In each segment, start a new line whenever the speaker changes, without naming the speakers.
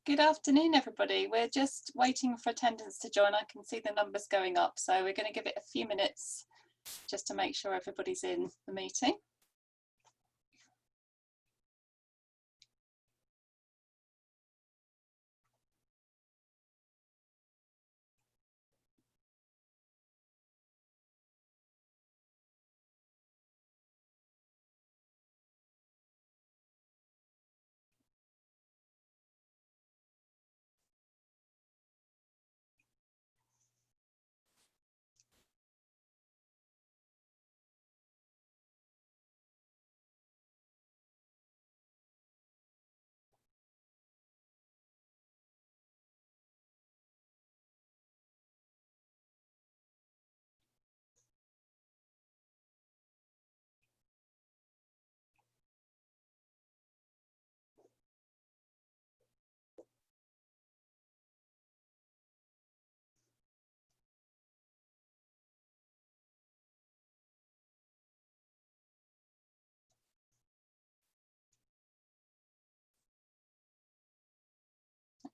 Good afternoon, everybody. We're just waiting for attendance to join. I can see the numbers going up, so we're going to give it a few minutes just to make sure everybody's in the meeting.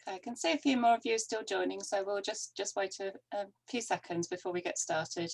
Okay, I can see a few more of you are still joining, so we'll just wait a few seconds before we get started.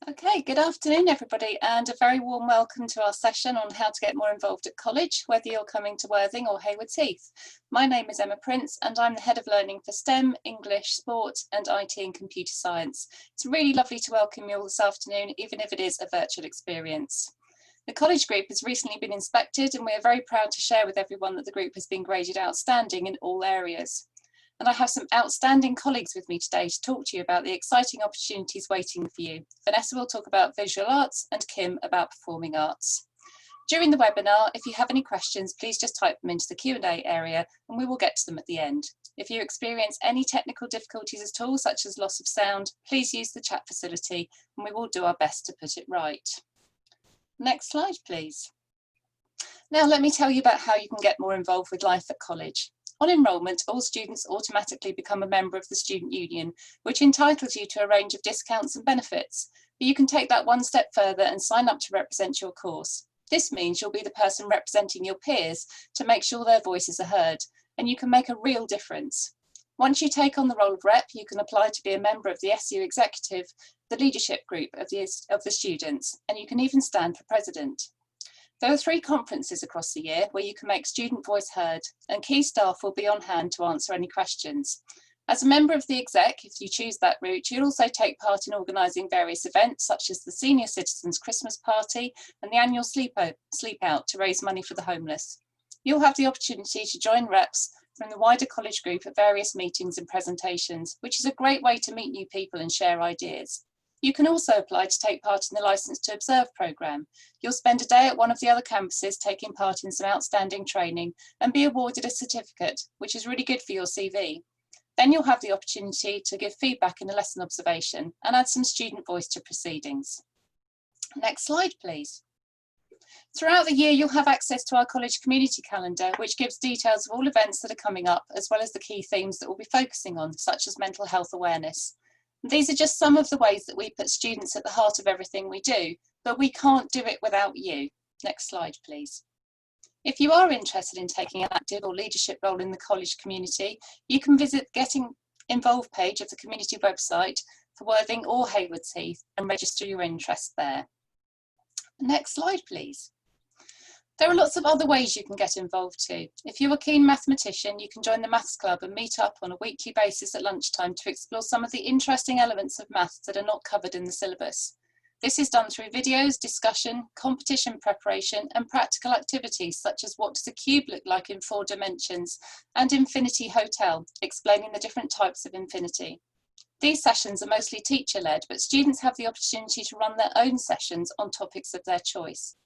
Okay, good afternoon, everybody, and a very warm welcome to our session on how to get more involved at college, whether you're coming to Worthing or Haywards Heath. My name is Emma Prince, and I'm the Head of Learning for STEM, English, Sport, and IT and Computer Science. It's really lovely to welcome you all this afternoon, even if it is a virtual experience. The college group has recently been inspected, and we are very proud to share with everyone that the group has been graded outstanding in all areas. And I have some outstanding colleagues with me today to talk to you about the exciting opportunities waiting for you. Vanessa will talk about visual arts and Kim about performing arts. During the webinar, if you have any questions, please just type them into the Q&A area and we will get to them at the end. If you experience any technical difficulties at all, such as loss of sound, please use the chat facility and we will do our best to put it right. Next slide, please. Now let me tell you about how you can get more involved with life at college. On enrolment, all students automatically become a member of the Student Union, which entitles you to a range of discounts and benefits. But you can take that one step further and sign up to represent your course. This means you'll be the person representing your peers to make sure their voices are heard, and you can make a real difference. Once you take on the role of rep, you can apply to be a member of the SU executive, the leadership group of the students, and you can even stand for president. There are 3 conferences across the year where you can make student voice heard, and key staff will be on hand to answer any questions. As a member of the exec, if you choose that route, you'll also take part in organising various events such as the Senior Citizens Christmas Party and the annual sleep out to raise money for the homeless. You'll have the opportunity to join reps from the wider college group at various meetings and presentations, which is a great way to meet new people and share ideas. You can also apply to take part in the Licence to Observe programme. You'll spend a day at one of the other campuses taking part in some outstanding training and be awarded a certificate, which is really good for your CV. Then you'll have the opportunity to give feedback in a lesson observation and add some student voice to proceedings. Next slide, please. Throughout the year, you'll have access to our college community calendar, which gives details of all events that are coming up, as well as the key themes that we'll be focusing on, such as mental health awareness. These are just some of the ways that we put students at the heart of everything we do, but we can't do it without you. Next slide, please. If you are interested in taking an active or leadership role in the college community, you can visit the Getting Involved page of the community website for Worthing or Haywards Heath and register your interest there. Next slide, please. There are lots of other ways you can get involved too. If you're a keen mathematician, you can join the Maths Club and meet up on a weekly basis at lunchtime to explore some of the interesting elements of maths that are not covered in the syllabus. This is done through videos, discussion, competition preparation, and practical activities such as what does a cube look like in 4 dimensions, and Infinity Hotel, explaining the different types of infinity. These sessions are mostly teacher-led, but students have the opportunity to run their own sessions on topics of their choice.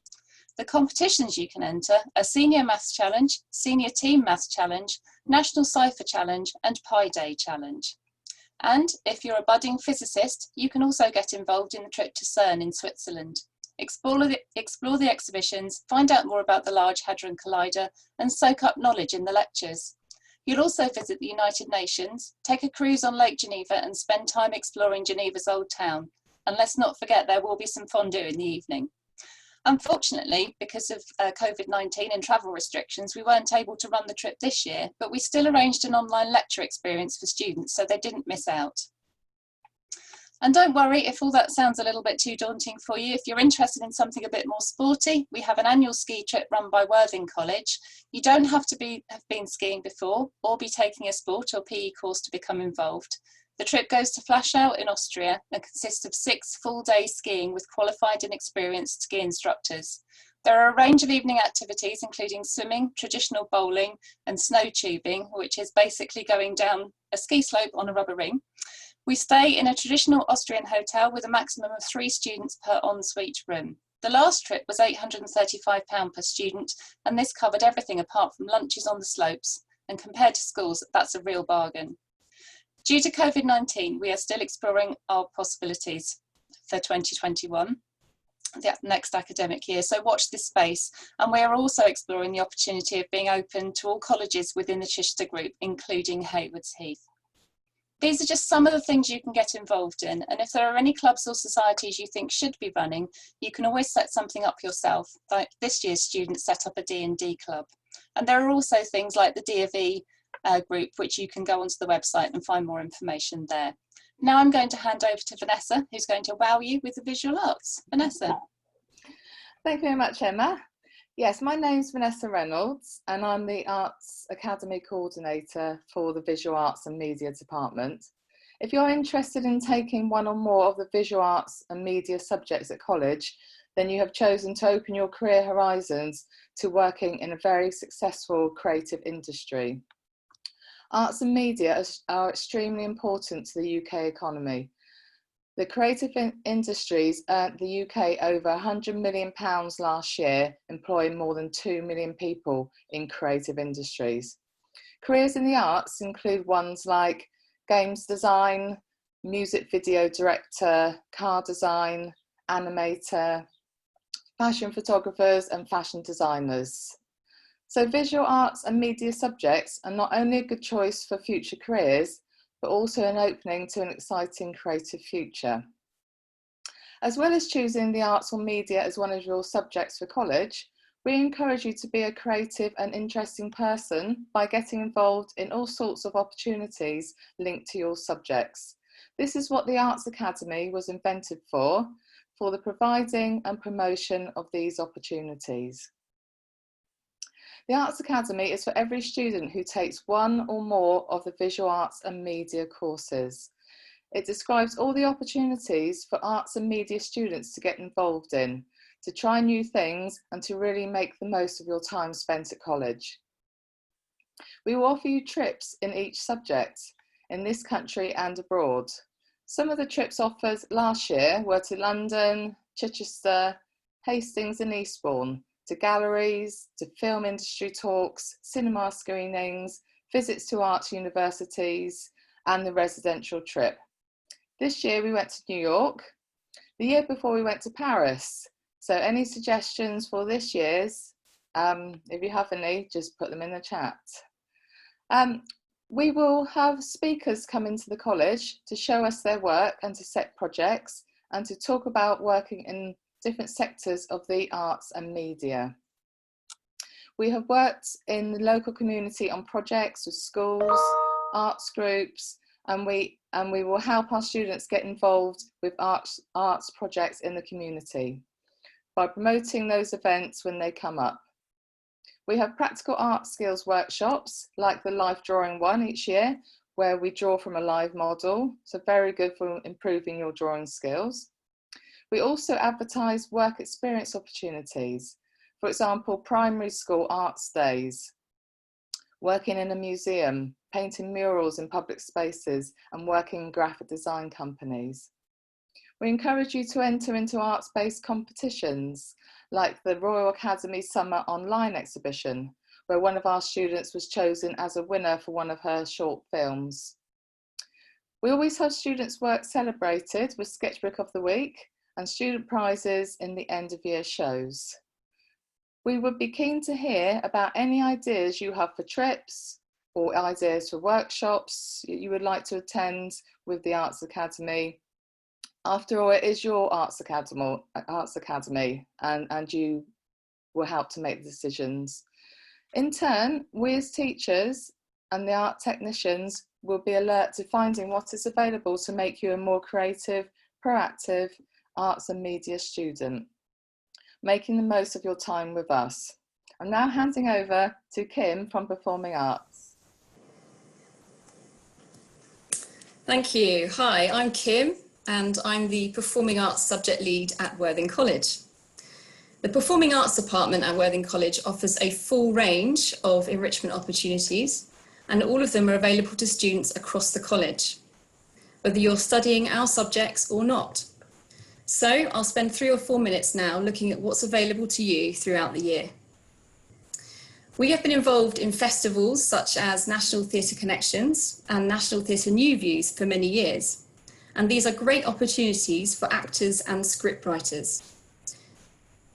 The competitions you can enter are Senior Maths Challenge, Senior Team Maths Challenge, National Cipher Challenge, and Pi Day Challenge. And if you're a budding physicist, you can also get involved in the trip to CERN in Switzerland. Explore the exhibitions, find out more about the Large Hadron Collider, and soak up knowledge in the lectures. You'll also visit the United Nations, take a cruise on Lake Geneva, and spend time exploring Geneva's old town. And let's not forget there will be some fondue in the evening. Unfortunately, because of COVID-19 and travel restrictions, we weren't able to run the trip this year, but we still arranged an online lecture experience for students so they didn't miss out. And don't worry if all that sounds a little bit too daunting for you. If you're interested in something a bit more sporty, we have an annual ski trip run by Worthing College. You don't have to have been skiing before or be taking a sport or PE course to become involved. The trip goes to Flaschau in Austria and consists of 6 full days skiing with qualified and experienced ski instructors. There are a range of evening activities, including swimming, traditional bowling, and snow tubing, which is basically going down a ski slope on a rubber ring. We stay in a traditional Austrian hotel with a maximum of 3 students per ensuite room. The last trip was £835 per student, and this covered everything apart from lunches on the slopes, and compared to schools, that's a real bargain. Due to COVID-19, we are still exploring our possibilities for 2021, the next academic year, so watch this space. And we are also exploring the opportunity of being open to all colleges within the Chichester Group, including Haywards Heath. These are just some of the things you can get involved in, and if there are any clubs or societies you think should be running, you can always set something up yourself. Like this year's students set up a D&D club. And there are also things like the D of E group, which you can go onto the website and find more information there. Now I'm going to hand over to Vanessa, who's going to wow you with the visual arts. Vanessa.
Thank you very much, Emma. Yes, my name's Vanessa Reynolds and I'm the Arts Academy Coordinator for the Visual Arts and Media Department. If you're interested in taking one or more of the visual arts and media subjects at college, then you have chosen to open your career horizons to working in a very successful creative industry. Arts and media are extremely important to the UK economy. The creative industries earned the UK over £100 million last year, employing more than 2 million people in creative industries. Careers in the arts include ones like games design, music video director, car design, animator, fashion photographers and fashion designers. So visual arts and media subjects are not only a good choice for future careers, but also an opening to an exciting creative future. As well as choosing the arts or media as one of your subjects for college, we encourage you to be a creative and interesting person by getting involved in all sorts of opportunities linked to your subjects. This is what the Arts Academy was invented for the providing and promotion of these opportunities. The Arts Academy is for every student who takes one or more of the visual arts and media courses. It describes all the opportunities for arts and media students to get involved in, to try new things and to really make the most of your time spent at college. We will offer you trips in each subject, in this country and abroad. Some of the trips offered last year were to London, Chichester, Hastings and Eastbourne, to galleries, to film industry talks, cinema screenings, visits to art universities, and the residential trip. This year we went to New York. The year before we went to Paris. So any suggestions for this year's? If you have any, just put them in the chat. We will have speakers come into the college to show us their work and to set projects and to talk about working in different sectors of the arts and media. We have worked in the local community on projects with schools, arts groups, and we will help our students get involved with arts projects in the community by promoting those events when they come up. We have practical art skills workshops like the life drawing one each year, where we draw from a live model, so very good for improving your drawing skills. We also advertise work experience opportunities. For example, primary school arts days, working in a museum, painting murals in public spaces, and working in graphic design companies. We encourage you to enter into arts-based competitions, like the Royal Academy Summer Online Exhibition, where one of our students was chosen as a winner for one of her short films. We always have students' work celebrated with Sketchbook of the Week and student prizes in the end of year shows. We would be keen to hear about any ideas you have for trips or ideas for workshops you would like to attend with the Arts Academy. After all, it is your Arts Academy, and you will help to make the decisions. In turn, we as teachers and the art technicians will be alert to finding what is available to make you a more creative, proactive arts and media student, making the most of your time with us. I'm now handing over to Kim from Performing Arts.
Thank you. Hi, I'm Kim, and I'm the Performing Arts Subject Lead at Worthing College. The Performing Arts Department at Worthing College offers a full range of enrichment opportunities, and all of them are available to students across the college, whether you're studying our subjects or not. So I'll spend 3 or 4 minutes now looking at what's available to you throughout the year. We have been involved in festivals such as National Theatre Connections and National Theatre New Views for many years, and these are great opportunities for actors and scriptwriters.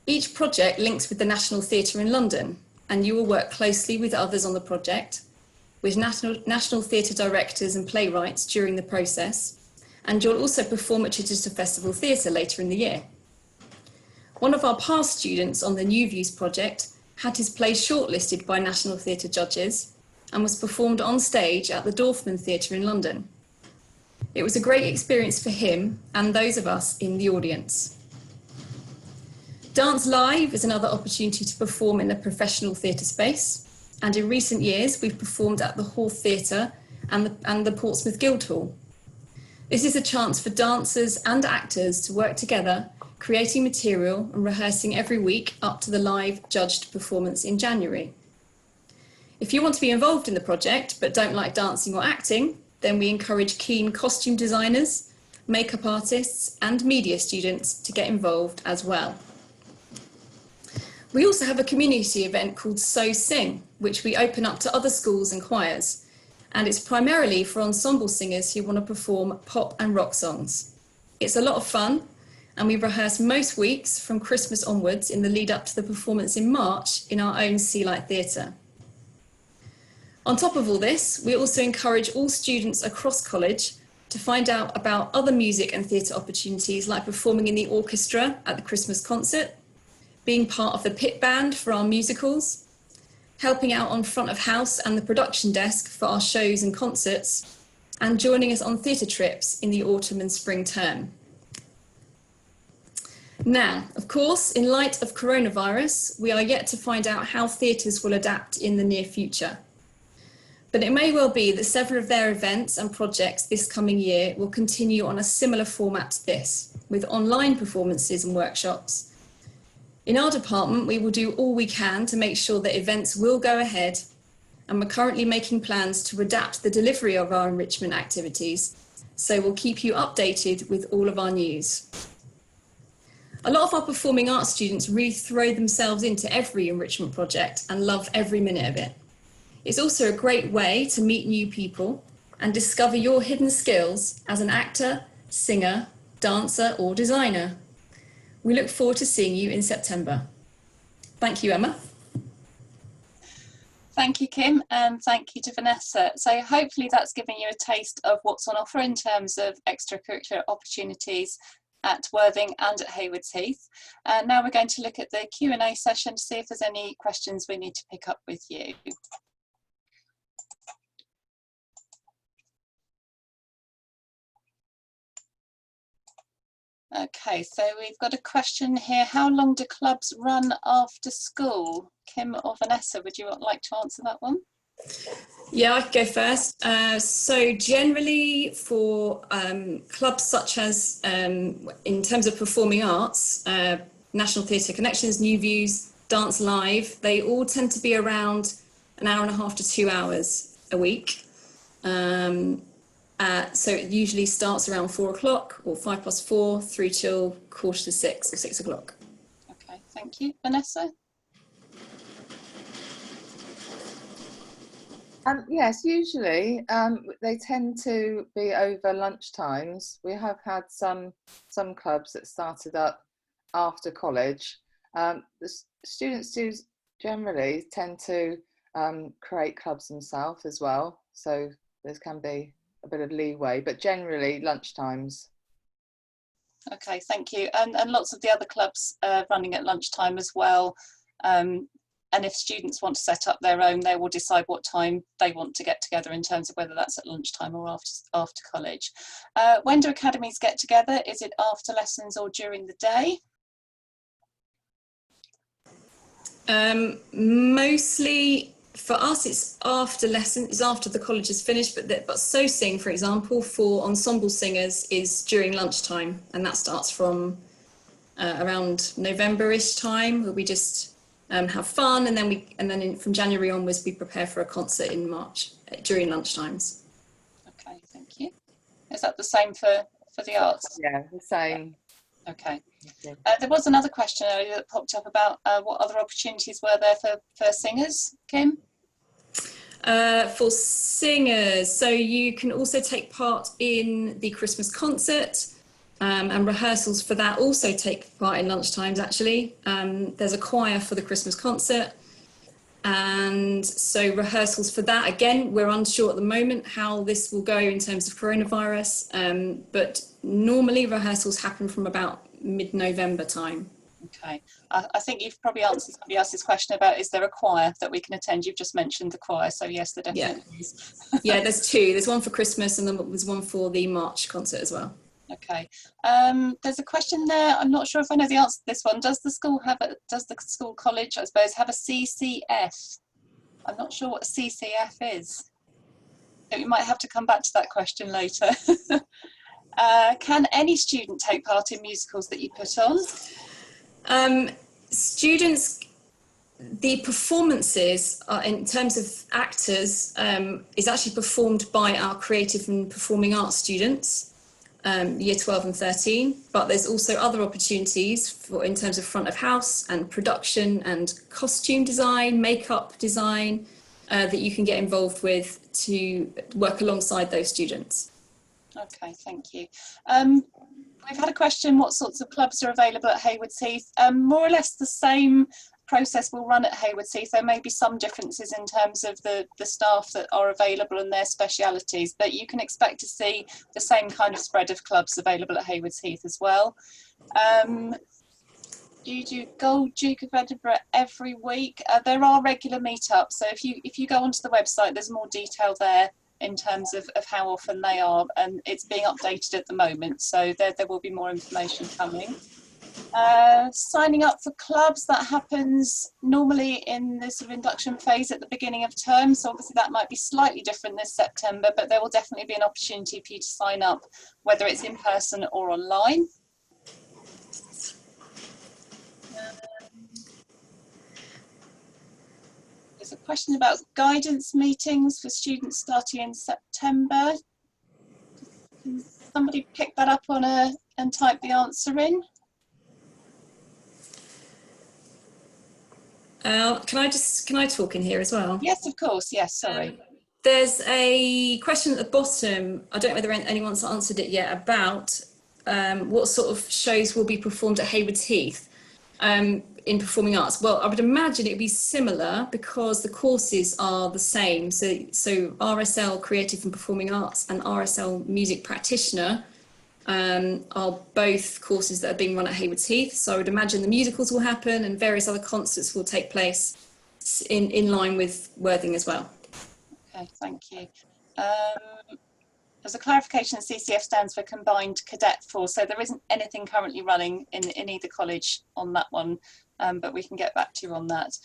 Each project links with the National Theatre in London, and you will work closely with others on the project, with National Theatre directors and playwrights during the process, and you'll also perform at Chichester Festival Theatre later in the year. One of our past students on the New Views project had his play shortlisted by National Theatre judges and was performed on stage at the Dorfman Theatre in London. It was a great experience for him and those of us in the audience. Dance Live is another opportunity to perform in the professional theatre space, and in recent years we've performed at the Hall Theatre and the Portsmouth Guildhall. This is a chance for dancers and actors to work together, creating material and rehearsing every week up to the live judged performance in January. If you want to be involved in the project but don't like dancing or acting, then we encourage keen costume designers, makeup artists and media students to get involved as well. We also have a community event called So Sing, which we open up to other schools and choirs, and it's primarily for ensemble singers who want to perform pop and rock songs. It's a lot of fun, and we rehearse most weeks from Christmas onwards in the lead up to the performance in March in our own Sealight Theatre. On top of all this, we also encourage all students across college to find out about other music and theatre opportunities, like performing in the orchestra at the Christmas concert, being part of the pit band for our musicals, helping out on front of house and the production desk for our shows and concerts, and joining us on theatre trips in the autumn and spring term. Now, of course, in light of coronavirus, we are yet to find out how theatres will adapt in the near future. But it may well be that several of their events and projects this coming year will continue on a similar format to this, with online performances and workshops. In our department, we will do all we can to make sure that events will go ahead, and we're currently making plans to adapt the delivery of our enrichment activities, so we'll keep you updated with all of our news. A lot of our performing arts students really throw themselves into every enrichment project and love every minute of it. It's also a great way to meet new people and discover your hidden skills as an actor, singer, dancer or designer. We look forward to seeing you in September. Thank you, Emma.
Thank you, Kim, and thank you to Vanessa. So hopefully that's given you a taste of what's on offer in terms of extracurricular opportunities at Worthing and at Haywards Heath. And now we're going to look at the Q&A session to see if there's any questions we need to pick up with you. Okay, so we've got a question here. How long do clubs run after school? Kim or Vanessa, would you like to answer that one?
Yeah, I could go first. So generally for clubs such as, in terms of performing arts, National Theatre Connections, New Views, Dance Live, they all tend to be around an hour and a half to 2 hours a week. So it usually starts around 4 o'clock or 4:05 through till 5:45 or 6 o'clock.
Okay, thank you. Vanessa?
Yes, usually they tend to be over lunch times. We have had some clubs that started up after college. Students do generally tend to create clubs themselves as well, so there can be a bit of leeway, but generally lunch times.
Okay, thank you. And lots of the other clubs running at lunchtime as well. And if students want to set up their own, they will decide what time they want to get together in terms of whether that's at lunchtime or after college. When do academies get together? Is it after lessons or during the day?
Mostly for us, it's after lessons, it's after the college is finished. But So Sing, for example, for ensemble singers is during lunchtime, and that starts from around November-ish time, where we just have fun, and then from January onwards we prepare for a concert in March during lunchtimes.
Okay, thank you. Is that the same for the arts?
Yeah, the same.
Okay. There was another question earlier that popped up about what other opportunities were there for singers, Kim?
For singers, so you can also take part in the Christmas concert, and rehearsals for that also take part in lunchtimes, actually. There's a choir for the Christmas concert, and so rehearsals for that, again, we're unsure at the moment how this will go in terms of coronavirus, but normally rehearsals happen from about mid-November time.
Okay, I think you've probably answered somebody else's question about is there a choir that we can attend. You've just mentioned the choir, so yes, there definitely is.
Yeah, there's two. There's one for Christmas and then there's one for the March concert as well.
Okay, there's a question there. I'm not sure if I know the answer to this one. Does the school college, I suppose, have a CCF? I'm not sure what a CCF is. So we might have to come back to that question later. Can any student take part in musicals that you put on?
Students, the performances in terms of actors is actually performed by our creative and performing arts students, year 12 and 13, but there's also other opportunities in terms of front of house and production and costume design, makeup design that you can get involved with to work alongside those students.
Okay, thank you. We've had a question, what sorts of clubs are available at Haywards Heath? More or less the same process will run at Haywards Heath. There may be some differences in terms of the staff that are available and their specialities, but you can expect to see the same kind of spread of clubs available at Haywards Heath as well. You do Gold Duke of Edinburgh every week. There are regular meetups, so if you go onto the website, there's more detail there in terms of how often they are, and it's being updated at the moment, so there will be more information coming. Signing up for clubs, that happens normally in the sort of induction phase at the beginning of term, so obviously that might be slightly different this September, but there will definitely be an opportunity for you to sign up, whether it's in person or online. There's a question about guidance meetings for students starting in September. Can somebody pick that up and type the answer in?
Can I talk in here as well?
Yes, of course. Yes, sorry.
There's a question at the bottom, I don't know whether anyone's answered it yet, about what sort of shows will be performed at Haywards Heath in performing arts. Well, I would imagine it would be similar because the courses are the same. So RSL Creative and Performing Arts and RSL Music Practitioner are both courses that are being run at Haywards Heath. So I would imagine the musicals will happen and various other concerts will take place in line with Worthing as well.
Okay, thank you. There's a clarification, CCF stands for Combined Cadet Force, so there isn't anything currently running in either college on that one, but we can get back to you on that.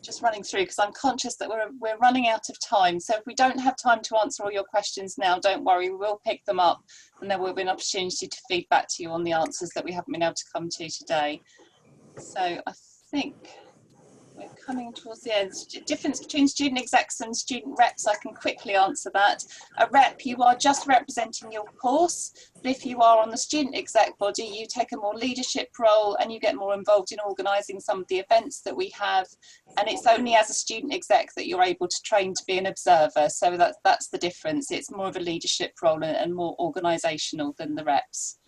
just running through because I'm conscious that we're running out of time. So if we don't have time to answer all your questions now, don't worry, we will pick them up and there will be an opportunity to feed back to you on the answers that we haven't been able to come to today. So I think we're coming towards the end. Difference between student execs and student reps, I can quickly answer that. A rep, you are just representing your course. But if you are on the student exec body, you take a more leadership role and you get more involved in organising some of the events that we have. And it's only as a student exec that you're able to train to be an observer. So that's the difference. It's more of a leadership role and more organisational than the reps.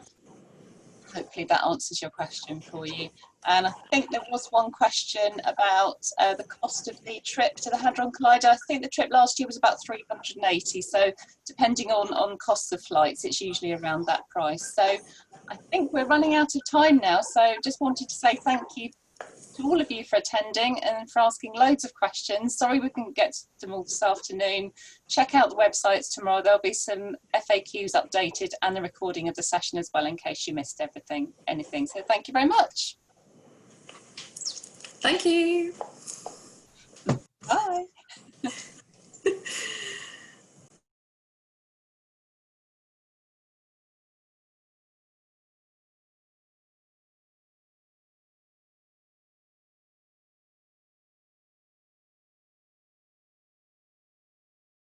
Hopefully that answers your question for you. And I think there was one question about the cost of the trip to the Hadron Collider. I think the trip last year was about 380. So depending on costs of flights, it's usually around that price. So I think we're running out of time now. So just wanted to say thank you to all of you for attending and for asking loads of questions. Sorry we couldn't get to them all this afternoon. Check out the websites tomorrow. There'll be some FAQs updated and the recording of the session as well in case you missed anything. So thank you very much.
Thank you.